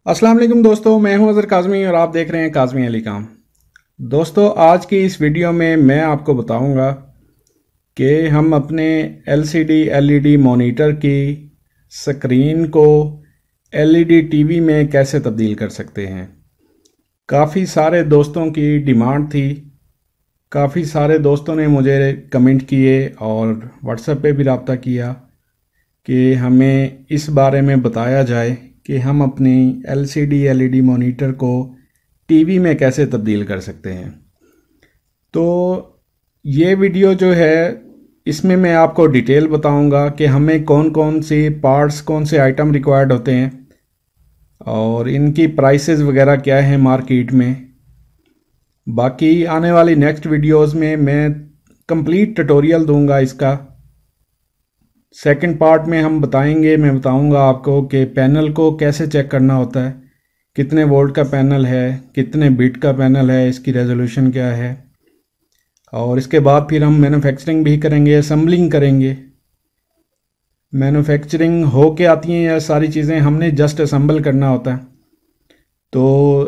अस्सलाम वालेकुम दोस्तों, मैं हूं अज़हर काज़मी और आप देख रहे हैं काज़मी अली काम। दोस्तों, आज की इस वीडियो में मैं आपको बताऊंगा कि हम अपने LCD LED मॉनिटर की स्क्रीन को LED टीवी में कैसे तब्दील कर सकते हैं। काफ़ी सारे दोस्तों की डिमांड थी, काफ़ी सारे दोस्तों ने मुझे कमेंट किए और व्हाट्सएप पे भी रब्ता किया कि हमें इस बारे में बताया जाए कि हम अपनी LCD LED मॉनिटर को टीवी में कैसे तब्दील कर सकते हैं। तो ये वीडियो जो है इसमें मैं आपको डिटेल बताऊंगा कि हमें कौन कौन से पार्ट्स, कौन से आइटम रिक्वायर्ड होते हैं और इनकी प्राइसेस वगैरह क्या है मार्केट में। बाकी आने वाली नेक्स्ट वीडियोस में मैं कंप्लीट ट्यूटोरियल दूंगा इसका। सेकंड पार्ट में मैं बताऊंगा आपको कि पैनल को कैसे चेक करना होता है, कितने वोल्ट का पैनल है, कितने बिट का पैनल है, इसकी रेजोल्यूशन क्या है। और इसके बाद फिर हम मैन्युफैक्चरिंग भी करेंगे, असेंबलिंग करेंगे। मैन्युफैक्चरिंग हो के आती हैं यह सारी चीज़ें, हमने जस्ट असेंबल करना होता है। तो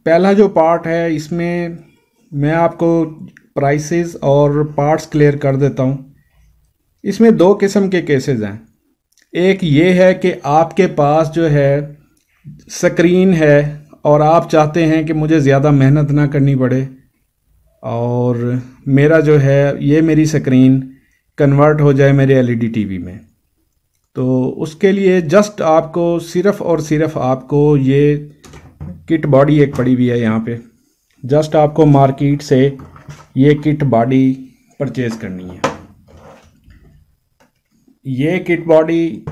पहला जो पार्ट है इसमें मैं आपको प्राइसेस और पार्ट्स क्लियर कर देता हूँ। इसमें दो किस्म के केसेस हैं। एक ये है कि आपके पास जो है स्क्रीन है और आप चाहते हैं कि मुझे ज़्यादा मेहनत ना करनी पड़े और मेरा जो है ये मेरी स्क्रीन कन्वर्ट हो जाए मेरे LED टीवी में। तो उसके लिए जस्ट आपको सिर्फ़ और सिर्फ आपको ये किट बॉडी एक पड़ी हुई है यहाँ पे, जस्ट आपको मार्केट से ये किट बॉडी परचेज़ करनी है। ये किट बॉडी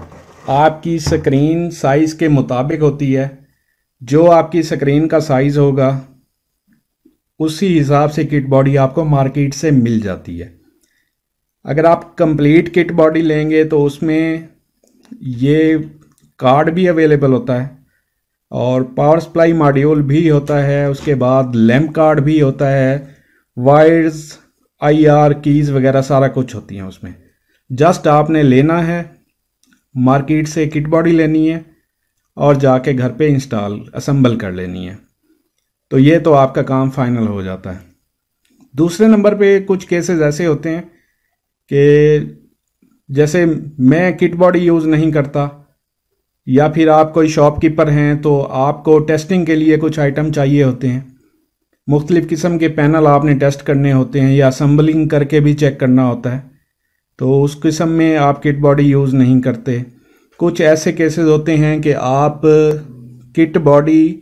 आपकी स्क्रीन साइज़ के मुताबिक होती है। जो आपकी स्क्रीन का साइज़ होगा उसी हिसाब से किट बॉडी आपको मार्केट से मिल जाती है। अगर आप कंप्लीट किट बॉडी लेंगे तो उसमें ये कार्ड भी अवेलेबल होता है और पावर सप्लाई मॉड्यूल भी होता है, उसके बाद लैंप कार्ड भी होता है, वायर्स, IR कीज़ वगैरह सारा कुछ होती हैं उसमें। जस्ट आपने लेना है, मार्केट से किट बॉडी लेनी है और जाके घर पे इंस्टॉल असेंबल कर लेनी है। तो ये तो आपका काम फाइनल हो जाता है। दूसरे नंबर पे कुछ केसेस ऐसे होते हैं कि जैसे मैं किट बॉडी यूज़ नहीं करता या फिर आप कोई शॉपकीपर हैं तो आपको टेस्टिंग के लिए कुछ आइटम चाहिए होते हैं। मुख्तलिफ़ किस्म के पैनल आपने टेस्ट करने होते हैं या असेंबलिंग करके भी चेक करना होता है, तो उस किस्म में आप किट बॉडी यूज़ नहीं करते। कुछ ऐसे केसेस होते हैं कि आप किट बॉडी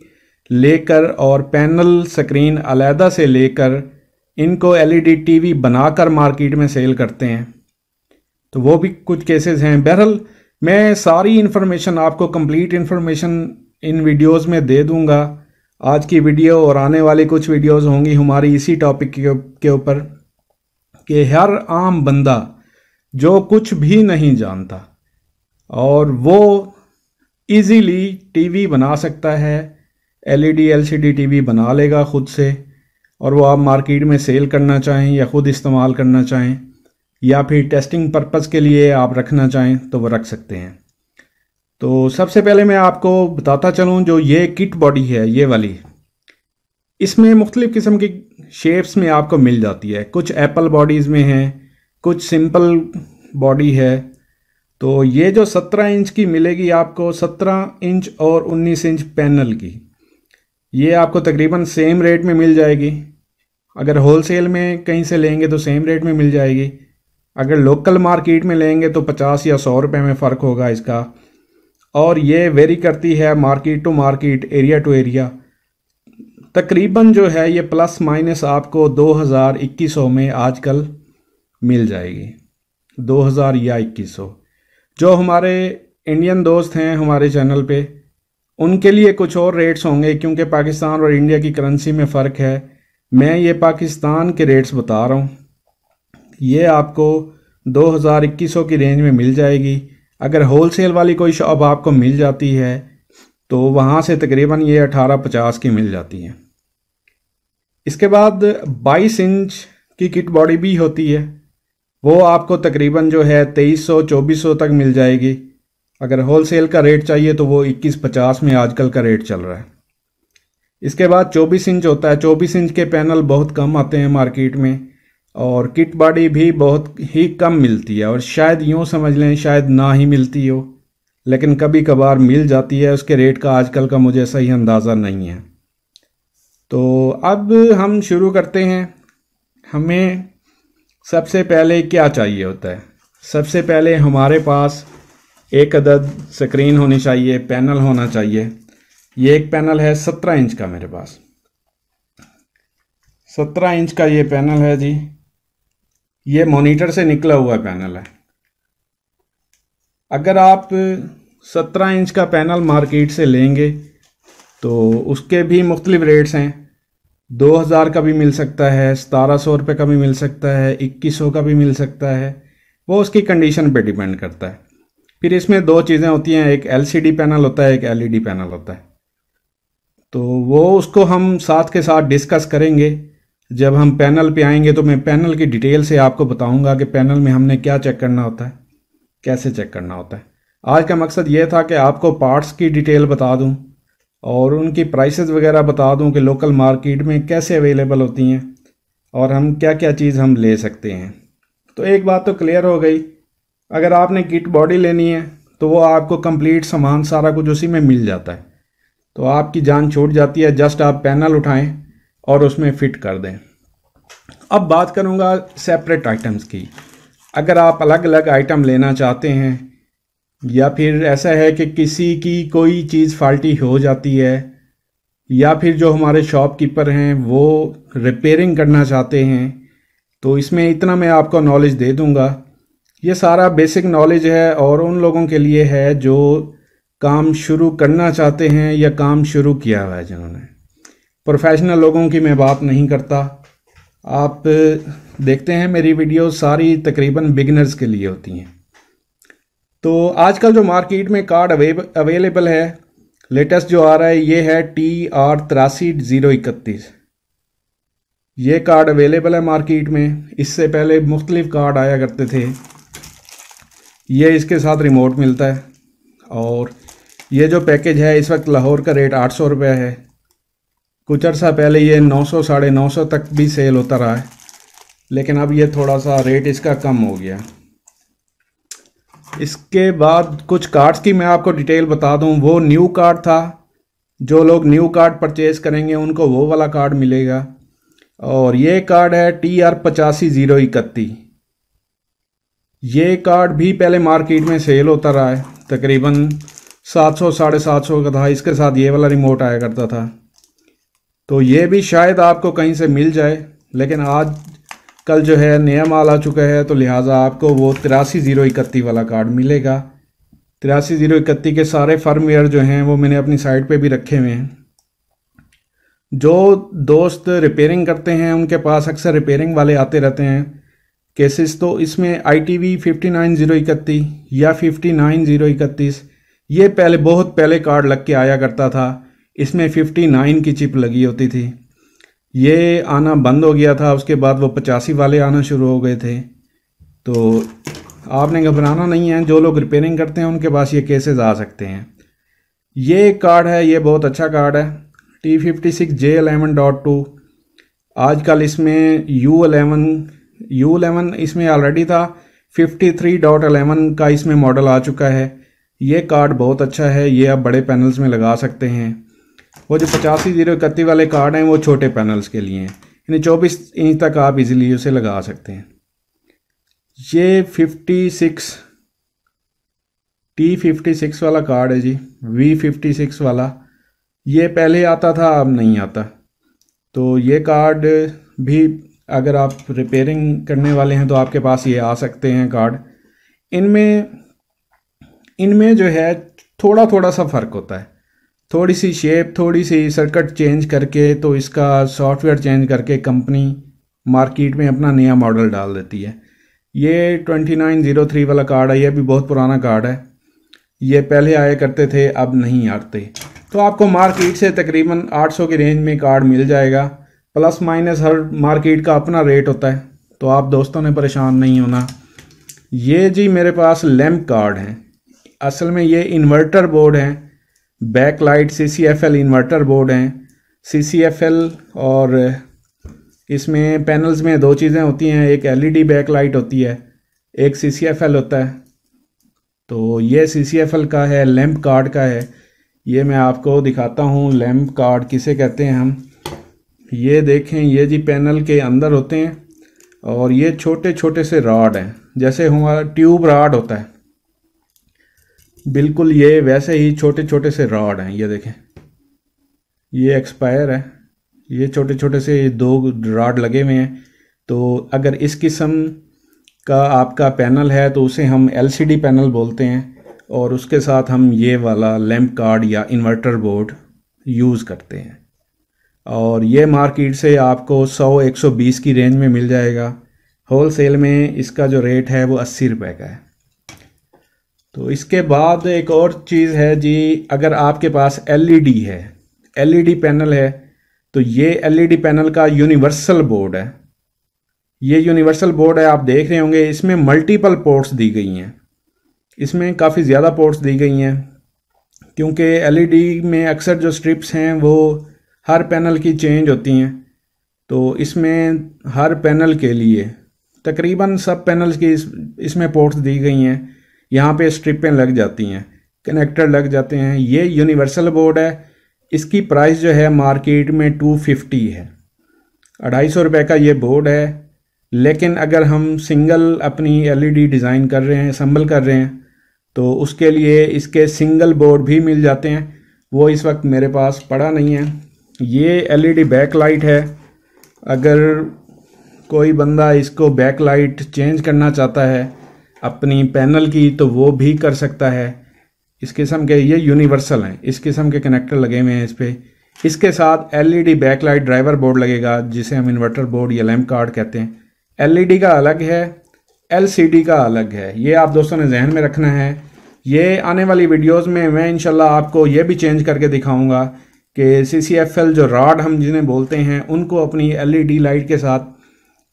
लेकर और पैनल स्क्रीन अलहदा से लेकर इनको LED टीवी बनाकर मार्केट में सेल करते हैं, तो वो भी कुछ केसेस हैं। बहरहाल मैं सारी इन्फॉर्मेशन आपको कंप्लीट इन्फॉर्मेशन इन वीडियोस में दे दूंगा। आज की वीडियो और आने वाली कुछ वीडियोस होंगी हमारी इसी टॉपिक के ऊपर कि हर आम बंदा जो कुछ भी नहीं जानता और वो इजीली टीवी बना सकता है, LED LCD टीवी बना लेगा खुद से, और वो आप मार्केट में सेल करना चाहें या ख़ुद इस्तेमाल करना चाहें या फिर टेस्टिंग पर्पज़ के लिए आप रखना चाहें तो वो रख सकते हैं। तो सबसे पहले मैं आपको बताता चलूँ, जो ये किट बॉडी है ये वाली, इसमें मुख्तलिफ़ किस्म की शेप्स में आपको मिल जाती है। कुछ एप्पल बॉडीज़ में हैं, कुछ सिंपल बॉडी है। तो ये जो 17 इंच की मिलेगी आपको, 17 इंच और 19 इंच पैनल की, ये आपको तकरीबन सेम रेट में मिल जाएगी। अगर होलसेल में कहीं से लेंगे तो सेम रेट में मिल जाएगी, अगर लोकल मार्केट में लेंगे तो 50 या 100 रुपये में फ़र्क होगा इसका। और ये वेरी करती है market to market, area to area. तकरीबन जो है ये प्लस माइनस आपको 2000-2100 में आजकल मिल जाएगी, 2000 या 2100। जो हमारे इंडियन दोस्त हैं हमारे चैनल पे, उनके लिए कुछ और रेट्स होंगे क्योंकि पाकिस्तान और इंडिया की करेंसी में फ़र्क है। मैं ये पाकिस्तान के रेट्स बता रहा हूँ। ये आपको 2000-2100 की रेंज में मिल जाएगी। अगर होलसेल वाली कोई शॉप आपको मिल जाती है तो वहाँ से तकरीबन ये 1850 की मिल जाती है। इसके बाद 22 इंच की किट बॉडी भी होती है, वो आपको तकरीबन जो है 2300-2400 तक मिल जाएगी। अगर होलसेल का रेट चाहिए तो वो 2150 में आजकल का रेट चल रहा है। इसके बाद 24 इंच होता है। 24 इंच के पैनल बहुत कम आते हैं मार्केट में और किट बॉडी भी बहुत ही कम मिलती है, और शायद यूँ समझ लें शायद ना ही मिलती हो, लेकिन कभी कभार मिल जाती है। उसके रेट का आजकल का मुझे सही अंदाज़ा नहीं है। तो अब हम शुरू करते हैं। हमें सबसे पहले क्या चाहिए होता है? सबसे पहले हमारे पास एक अदद स्क्रीन होनी चाहिए, पैनल होना चाहिए। ये एक पैनल है 17 इंच का मेरे पास। 17 इंच का ये पैनल है जी। ये मॉनिटर से निकला हुआ पैनल है। अगर आप 17 इंच का पैनल मार्केट से लेंगे तो उसके भी मुख्तलिफ रेट्स हैं। 2000 का भी मिल सकता है, 1700 रुपये का भी मिल सकता है, 2100 का भी मिल सकता है। वो उसकी कंडीशन पे डिपेंड करता है। फिर इसमें दो चीज़ें होती हैं, एक LCD पैनल होता है, एक LED पैनल होता है। तो वो उसको हम साथ के साथ डिस्कस करेंगे। जब हम पैनल पे आएंगे तो मैं पैनल की डिटेल से आपको बताऊंगा कि पैनल में हमने क्या चेक करना होता है, कैसे चेक करना होता है। आज का मकसद ये था कि आपको पार्ट्स की डिटेल बता दूं और उनकी प्राइसेस वगैरह बता दूं कि लोकल मार्केट में कैसे अवेलेबल होती हैं और हम क्या क्या चीज़ हम ले सकते हैं। तो एक बात तो क्लियर हो गई, अगर आपने किट बॉडी लेनी है तो वो आपको कंप्लीट सामान सारा कुछ उसी में मिल जाता है, तो आपकी जान छूट जाती है। जस्ट आप पैनल उठाएं और उसमें फिट कर दें। अब बात करूंगा सेपरेट आइटम्स की। अगर आप अलग अलग आइटम लेना चाहते हैं या फिर ऐसा है कि किसी की कोई चीज़ फाल्टी हो जाती है या फिर जो हमारे शॉपकीपर हैं वो रिपेयरिंग करना चाहते हैं, तो इसमें इतना मैं आपको नॉलेज दे दूंगा। ये सारा बेसिक नॉलेज है और उन लोगों के लिए है जो काम शुरू करना चाहते हैं या काम शुरू किया हुआ है जिन्होंने। प्रोफेशनल लोगों की मैं बात नहीं करता। आप देखते हैं मेरी वीडियो सारी तकरीबन बिगिनर्स के लिए होती हैं। तो आजकल जो मार्केट में कार्ड अवेलेबल है, लेटेस्ट जो आ रहा है ये है TR83 031। ये कार्ड अवेलेबल है मार्केट में। इससे पहले मुख्तलिफ कार्ड आया करते थे। ये इसके साथ रिमोट मिलता है और ये जो पैकेज है इस वक्त लाहौर का रेट 800 रुपये है। कुछ अर्सा पहले ये 900 950 तक भी सेल होता रहा है, लेकिन अब ये थोड़ा सा रेट इसका कम हो गया। इसके बाद कुछ कार्ड्स की मैं आपको डिटेल बता दूं। वो न्यू कार्ड था, जो लोग न्यू कार्ड परचेज करेंगे उनको वो वाला कार्ड मिलेगा। और ये कार्ड है TR85 031। ये कार्ड भी पहले मार्केट में सेल होता रहा है, तकरीबन 700 750 का था। इसके साथ ये वाला रिमोट आया करता था। तो ये भी शायद आपको कहीं से मिल जाए, लेकिन आज कल जो है नया माल आ चुका है, तो लिहाजा आपको वो 83 031 वाला कार्ड मिलेगा। 83 031 के सारे फर्मवेयर जो हैं वो मैंने अपनी साइट पे भी रखे हुए हैं। जो दोस्त रिपेयरिंग करते हैं उनके पास अक्सर रिपेयरिंग वाले आते रहते हैं केसेस। तो इसमें ITV 59031 या 59031 ये पहले बहुत पहले कार्ड लग के आया करता था। इसमें 59 की चिप लगी होती थी। ये आना बंद हो गया था, उसके बाद वो 85 वाले आना शुरू हो गए थे। तो आपने घबराना नहीं है, जो लोग रिपेयरिंग करते हैं उनके पास ये केसेस आ सकते हैं। ये कार्ड है, ये बहुत अच्छा कार्ड है T56J11.2। आजकल इसमें U11 इसमें ऑलरेडी था। 53.11 का इसमें मॉडल आ चुका है। ये कार्ड बहुत अच्छा है, ये आप बड़े पैनल्स में लगा सकते हैं। वो जो 85 031 वाले कार्ड हैं वो छोटे पैनल्स के लिए हैं, यानी 24 इंच तक आप इजीली उसे लगा सकते हैं। ये T56 वाला कार्ड है जी, V56 वाला। ये पहले आता था, अब नहीं आता। तो ये कार्ड भी अगर आप रिपेयरिंग करने वाले हैं तो आपके पास ये आ सकते हैं कार्ड। इनमें जो है थोड़ा थोड़ा सा फ़र्क होता है, थोड़ी सी शेप, थोड़ी सी सर्किट चेंज करके, तो इसका सॉफ्टवेयर चेंज करके कंपनी मार्केट में अपना नया मॉडल डाल देती है। ये 2903 वाला कार्ड है, ये भी बहुत पुराना कार्ड है। ये पहले आया करते थे, अब नहीं आते। तो आपको मार्केट से तकरीबन 800 की रेंज में कार्ड मिल जाएगा। प्लस माइनस हर मार्केट का अपना रेट होता है, तो आप दोस्तों ने परेशान नहीं होना। ये जी मेरे पास लैंप कार्ड हैं। असल में ये इन्वर्टर बोर्ड हैं, बैकलाइट CCFL इन्वर्टर बोर्ड हैं। CCFL और इसमें पैनल्स में दो चीज़ें होती हैं, एक LED बैकलाइट होती है, एक CCFL होता है। तो ये CCFL का है, लैंप कार्ड का है। ये मैं आपको दिखाता हूँ लैंप कार्ड किसे कहते हैं हम। ये देखें, ये जी पैनल के अंदर होते हैं और ये छोटे छोटे से रॉड हैं, जैसे हमारा ट्यूब रॉड होता है, बिल्कुल ये वैसे ही छोटे छोटे से रॉड हैं। ये देखें, ये एक्सपायर है, ये छोटे छोटे से दो रॉड लगे हुए हैं। तो अगर इस किस्म का आपका पैनल है तो उसे हम LCD पैनल बोलते हैं, और उसके साथ हम ये वाला लैंप कार्ड या इन्वर्टर बोर्ड यूज़ करते हैं। और ये मार्केट से आपको 100-120 की रेंज में मिल जाएगा। होल सेल में इसका जो रेट है वो 80 रुपये का है। तो इसके बाद एक और चीज़ है जी, अगर आपके पास LED है, LED पैनल है, तो ये LED पैनल का यूनिवर्सल बोर्ड है। ये यूनिवर्सल बोर्ड है, आप देख रहे होंगे इसमें मल्टीपल पोर्ट्स दी गई हैं, इसमें काफ़ी ज़्यादा पोर्ट्स दी गई हैं, क्योंकि LED में अक्सर जो स्ट्रिप्स हैं वो हर पैनल की चेंज होती हैं। तो इसमें हर पैनल के लिए तकरीबन सब पैनल्स की इसमें पोर्ट्स दी गई हैं। यहाँ पे स्ट्रिपें लग जाती हैं, कनेक्टर लग जाते हैं। ये यूनिवर्सल बोर्ड है, इसकी प्राइस जो है मार्केट में 250 है, 250 रुपये का ये बोर्ड है। लेकिन अगर हम सिंगल अपनी LED डिज़ाइन कर रहे हैं, असम्बल कर रहे हैं, तो उसके लिए इसके सिंगल बोर्ड भी मिल जाते हैं। वो इस वक्त मेरे पास पड़ा नहीं है। ये LED बैकलाइट है, अगर कोई बंदा इसको बैकलाइट चेंज करना चाहता है अपनी पैनल की तो वो भी कर सकता है। इस किस्म के ये यूनिवर्सल हैं, इस किस्म के कनेक्टर लगे हुए हैं इस पर। इसके साथ LED बैकलाइट ड्राइवर बोर्ड लगेगा, जिसे हम इन्वर्टर बोर्ड या लैंप कार्ड कहते हैं। LED का अलग है, LCD का अलग है, ये आप दोस्तों ने जहन में रखना है। ये आने वाली वीडियोस में मैं इंशाल्लाह आपको ये भी चेंज करके दिखाऊंगा कि CCFL जो रॉड हम जिन्हें बोलते हैं उनको अपनी LED लाइट के साथ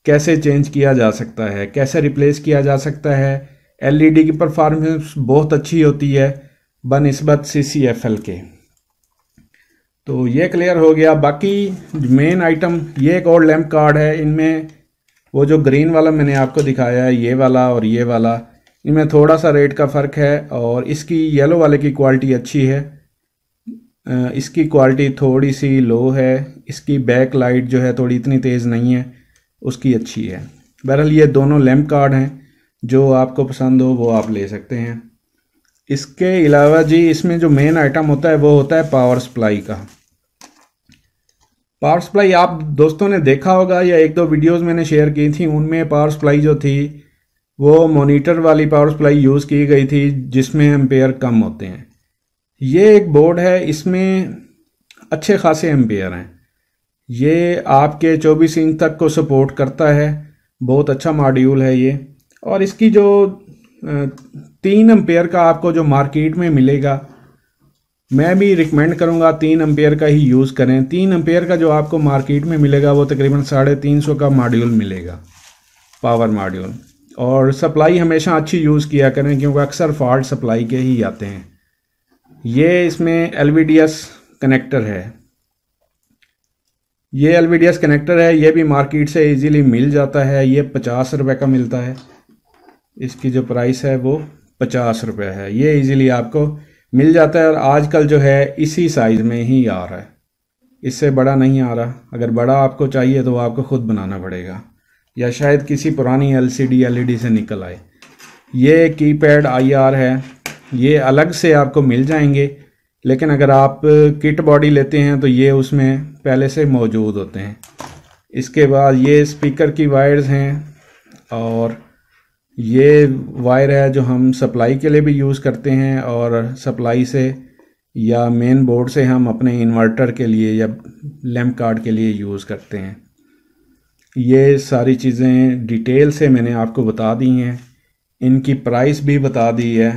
कैसे चेंज किया जा सकता है, कैसे रिप्लेस किया जा सकता है। LED की परफॉर्मेंस बहुत अच्छी होती है बनिस्बत CCFL के। तो ये क्लियर हो गया। बाकी मेन आइटम ये एक और लैंप कार्ड है, इनमें वो जो ग्रीन वाला मैंने आपको दिखाया है, ये वाला और ये वाला, इनमें थोड़ा सा रेट का फ़र्क है। और इसकी येलो वाले की क्वालिटी अच्छी है, इसकी क्वालिटी थोड़ी सी लो है। इसकी बैक लाइट जो है थोड़ी इतनी तेज़ नहीं है, उसकी अच्छी है। बहरहाल ये दोनों लैंप कार्ड हैं, जो आपको पसंद हो वो आप ले सकते हैं। इसके अलावा जी इसमें जो मेन आइटम होता है वो होता है पावर सप्लाई का। पावर सप्लाई आप दोस्तों ने देखा होगा, या एक दो वीडियोस मैंने शेयर की थी, उनमें पावर सप्लाई जो थी वो मॉनिटर वाली पावर सप्लाई यूज़ की गई थी, जिसमें एम्पेयर कम होते हैं। ये एक बोर्ड है, इसमें अच्छे खासे एम्पेयर हैं। ये आपके 24 इंच तक को सपोर्ट करता है, बहुत अच्छा मॉड्यूल है ये। और इसकी जो 3 एम्पेयर का आपको जो मार्केट में मिलेगा, मैं भी रिकमेंड करूँगा 3 एम्पेयर का ही यूज़ करें। 3 एम्पेयर का जो आपको मार्केट में मिलेगा वो तकरीबन 350 का मॉड्यूल मिलेगा, पावर मॉड्यूल। और सप्लाई हमेशा अच्छी यूज़ किया करें, क्योंकि अक्सर फॉल्ट सप्लाई के ही आते हैं। ये इसमें LVDS कनेक्टर है, ये LVDS कनेक्टर है, ये भी मार्केट से इजीली मिल जाता है। ये 50 रुपये का मिलता है, इसकी जो प्राइस है वो 50 रुपये है। ये इजीली आपको मिल जाता है, और आजकल जो है इसी साइज़ में ही आ रहा है, इससे बड़ा नहीं आ रहा। अगर बड़ा आपको चाहिए तो आपको ख़ुद बनाना पड़ेगा, या शायद किसी पुरानी LCD LED से निकल आए। ये कीपैड IR है, ये अलग से आपको मिल जाएंगे, लेकिन अगर आप किट बॉडी लेते हैं तो ये उसमें पहले से मौजूद होते हैं। इसके बाद ये स्पीकर की वायर्स हैं, और ये वायर है जो हम सप्लाई के लिए भी यूज़ करते हैं, और सप्लाई से या मेन बोर्ड से हम अपने इन्वर्टर के लिए या लैंप कार्ड के लिए यूज़ करते हैं। ये सारी चीज़ें डिटेल से मैंने आपको बता दी हैं, इनकी प्राइस भी बता दी है।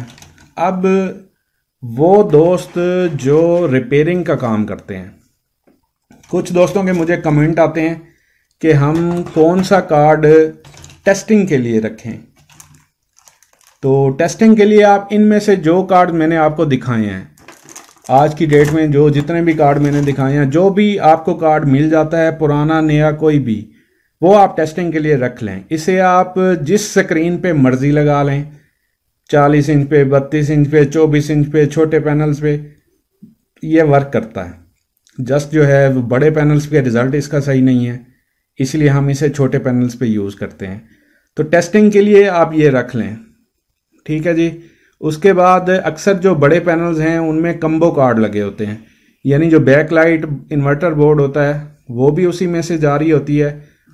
अब वो दोस्त जो रिपेयरिंग का काम करते हैं, कुछ दोस्तों के मुझे कमेंट आते हैं कि हम कौन सा कार्ड टेस्टिंग के लिए रखें। तो टेस्टिंग के लिए आप इनमें से जो कार्ड मैंने आपको दिखाए हैं आज की डेट में, जो जितने भी कार्ड मैंने दिखाए हैं, जो भी आपको कार्ड मिल जाता है पुराना नया कोई भी, वो आप टेस्टिंग के लिए रख लें। इसे आप जिस स्क्रीन पे मर्जी लगा लें, 40 इंच पे, 32 इंच पे, 24 इंच पे, छोटे पैनल्स पे, ये वर्क करता है। जस्ट जो है बड़े पैनल्स पे रिजल्ट इसका सही नहीं है, इसलिए हम इसे छोटे पैनल्स पे यूज़ करते हैं। तो टेस्टिंग के लिए आप ये रख लें, ठीक है जी। उसके बाद अक्सर जो बड़े पैनल्स हैं उनमें कम्बो कार्ड लगे होते हैं, यानी जो बैक लाइट इन्वर्टर बोर्ड होता है वो भी उसी में से जारी होती है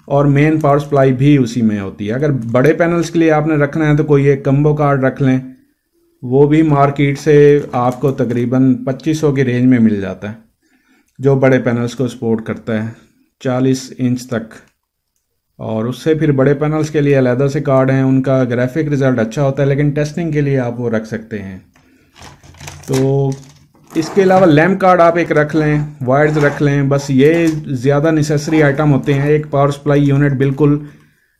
और मेन पावर सप्लाई भी उसी में होती है। अगर बड़े पैनल्स के लिए आपने रखना है तो कोई एक कम्बो कार्ड रख लें, वो भी मार्केट से आपको तकरीबन 2500 की रेंज में मिल जाता है, जो बड़े पैनल्स को सपोर्ट करता है 40 इंच तक। और उससे फिर बड़े पैनल्स के लिए अलहदा से कार्ड हैं, उनका ग्राफिक रिज़ल्ट अच्छा होता है, लेकिन टेस्टिंग के लिए आप वो रख सकते हैं। तो इसके अलावा लैम्प कार्ड आप एक रख लें, वायर्स रख लें, बस ये ज़्यादा नेसेसरी आइटम होते हैं। एक पावर सप्लाई यूनिट बिल्कुल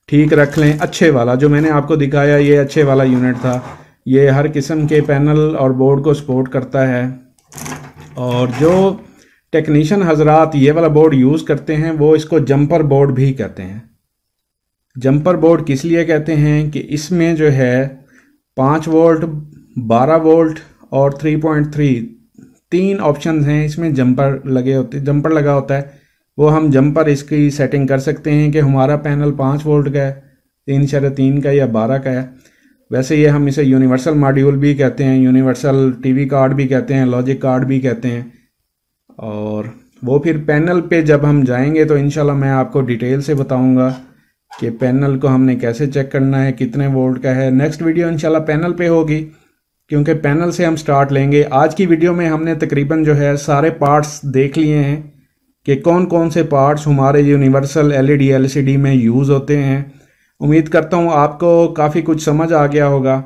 ठीक रख लें, अच्छे वाला, जो मैंने आपको दिखाया ये अच्छे वाला यूनिट था। ये हर किस्म के पैनल और बोर्ड को सपोर्ट करता है। और जो टेक्नीशियन हजरात ये वाला बोर्ड यूज़ करते हैं वो इसको जंपर बोर्ड भी कहते हैं। जंपर बोर्ड किस लिए कहते हैं कि इसमें जो है 5 वोल्ट, 12 वोल्ट और 3.3 तीन ऑप्शंस हैं। इसमें जंपर लगा होता है। वो हम जंपर इसकी सेटिंग कर सकते हैं कि हमारा पैनल 5 वोल्ट का है, 3.3 का या 12 का है। वैसे ये हम इसे यूनिवर्सल मॉड्यूल भी कहते हैं, यूनिवर्सल टीवी कार्ड भी कहते हैं, लॉजिक कार्ड भी कहते हैं। और वो फिर पैनल पे जब हम जाएंगे तो इंशाल्लाह मैं आपको डिटेल से बताऊंगा कि पैनल को हमने कैसे चेक करना है, कितने वोल्ट का है। नेक्स्ट वीडियो इंशाल्लाह पैनल पे होगी, क्योंकि पैनल से हम स्टार्ट लेंगे। आज की वीडियो में हमने तकरीबन जो है सारे पार्ट्स देख लिए हैं कि कौन कौन से पार्ट्स हमारे यूनिवर्सल एलईडी एलसीडी में यूज़ होते हैं। उम्मीद करता हूँ आपको काफ़ी कुछ समझ आ गया होगा,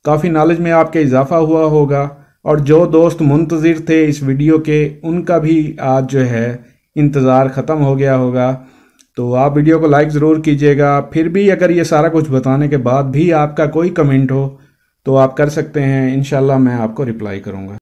काफ़ी नॉलेज में आपके इजाफा हुआ होगा। और जो दोस्त मुंतज़िर थे इस वीडियो के, उनका भी आज जो है इंतज़ार ख़त्म हो गया होगा। तो आप वीडियो को लाइक ज़रूर कीजिएगा। फिर भी अगर ये सारा कुछ बताने के बाद भी आपका कोई कमेंट हो तो आप कर सकते हैं, इंशाल्लाह मैं आपको रिप्लाई करूँगा।